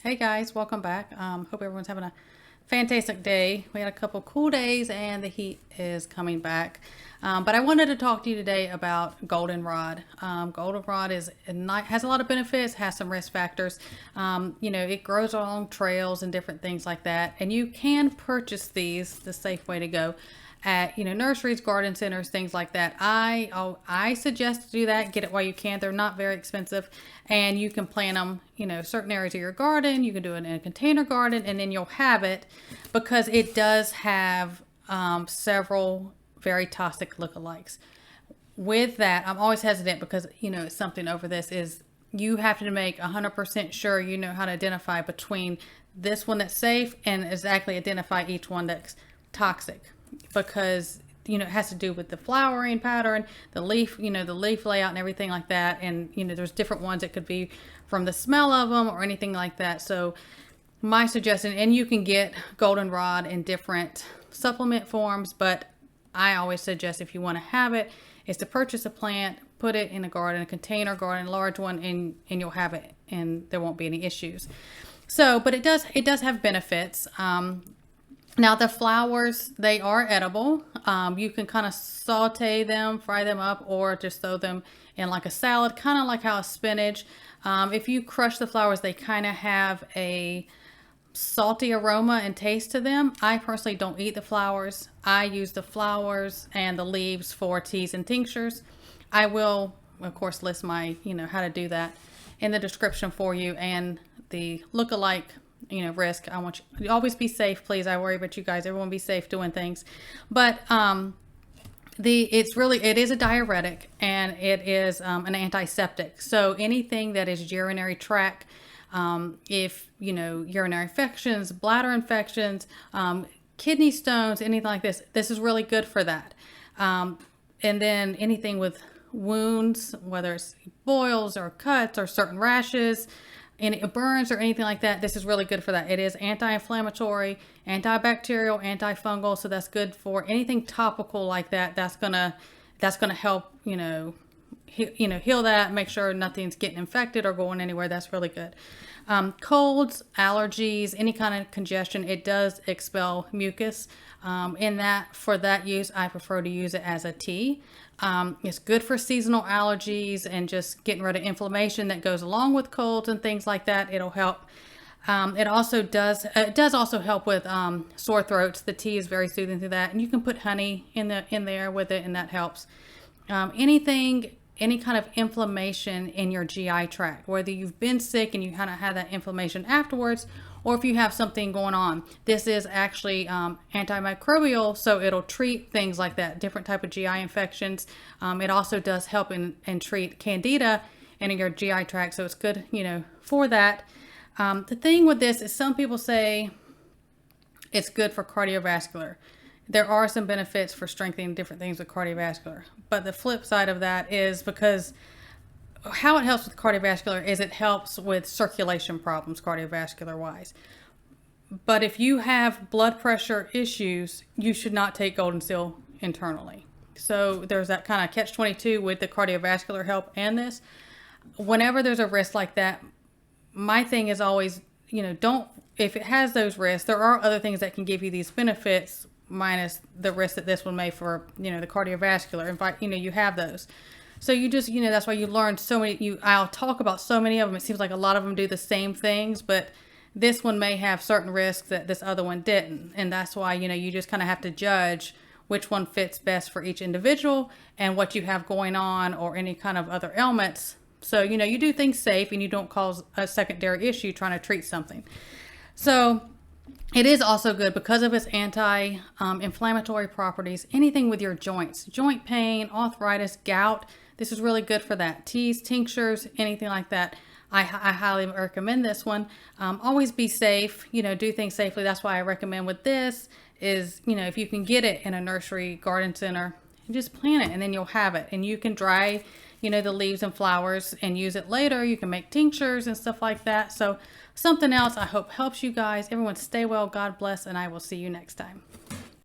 Hey guys, welcome back. Hope everyone's having a fantastic day. We had a couple cool days and the heat is coming back. But I wanted to talk to you today about goldenrod. Goldenrod has a lot of benefits, has some risk factors. It grows along trails and different things like that. And you can purchase these, the safe way to go, at nurseries, garden centers, things like that. I suggest to do that. Get it while you can. They're not very expensive, and you can plant them certain areas of your garden. You can do it in a container garden, and then you'll have it, because it does have several very toxic lookalikes. With that, I'm always hesitant because it's something over this is you have to make 100% sure you know how to identify between this one that's safe and exactly identify each one that's toxic, because it has to do with the flowering pattern, the leaf layout and everything like that. And there's different ones. It could be from the smell of them or anything like that. So my suggestion, and you can get goldenrod in different supplement forms, but I always suggest, if you want to have it, is to purchase a plant, put it in a garden, a container garden, a large one, and you'll have it and there won't be any issues. So, but it does have benefits. Now the flowers, they are edible. You can kind of saute them, fry them up, or just throw them in like a salad, kind of like how a spinach. If you crush the flowers, they kind of have a salty aroma and taste to them. I personally don't eat the flowers. I use the flowers and the leaves for teas and tinctures. I will, of course, list my, how to do that in the description for you, and the lookalike risk. I want you to always be safe, please. I worry about you guys. Everyone be safe doing things. But it is a diuretic, and it is an antiseptic. So anything that is urinary tract, if urinary infections, bladder infections, kidney stones, anything like this is really good for that. And then anything with wounds, whether it's boils or cuts or certain rashes, and it burns or anything like that, this is really good for that. It is anti-inflammatory, antibacterial, antifungal, so that's good for anything topical like that. That's gonna help heal that, make sure nothing's getting infected or going anywhere. That's really good. Colds, allergies, any kind of congestion, it does expel mucus. For that use, I prefer to use it as a tea. It's good for seasonal allergies and just getting rid of inflammation that goes along with colds and things like that. It'll help. It does also help with sore throats. The tea is very soothing to that, and you can put honey in there with it, and that helps. Any kind of inflammation in your GI tract, whether you've been sick and you kind of had that inflammation afterwards, or if you have something going on, this is actually antimicrobial, so it'll treat things like that, different type of GI infections. It also does help and treat candida in your GI tract, so it's good, for that. The thing with this is some people say it's good for cardiovascular. There are some benefits for strengthening different things with cardiovascular, but the flip side of that is, because how it helps with cardiovascular is it helps with circulation problems cardiovascular wise. But if you have blood pressure issues, you should not take golden seal internally. So there's that kind of catch-22 with the cardiovascular help and this. Whenever there's a risk like that, my thing is always, if it has those risks, there are other things that can give you these benefits, minus the risk that this one may for, the cardiovascular. In fact, you have those. So you just, that's why you learn so many, I'll talk about so many of them. It seems like a lot of them do the same things, but this one may have certain risks that this other one didn't. And that's why, you just kind of have to judge which one fits best for each individual and what you have going on or any kind of other ailments. So, you do things safe and you don't cause a secondary issue trying to treat something. So it is also good because of its anti-inflammatory properties. Anything with your joints, joint pain, arthritis, gout, this is really good for that. Teas, tinctures, anything like that. I highly recommend this one. Always be safe, do things safely. That's why I recommend with this is, if you can get it in a nursery garden center, just plant it and then you'll have it. And you can dry, the leaves and flowers and use it later. You can make tinctures and stuff like that. So something else I hope helps you guys. Everyone stay well, God bless, and I will see you next time.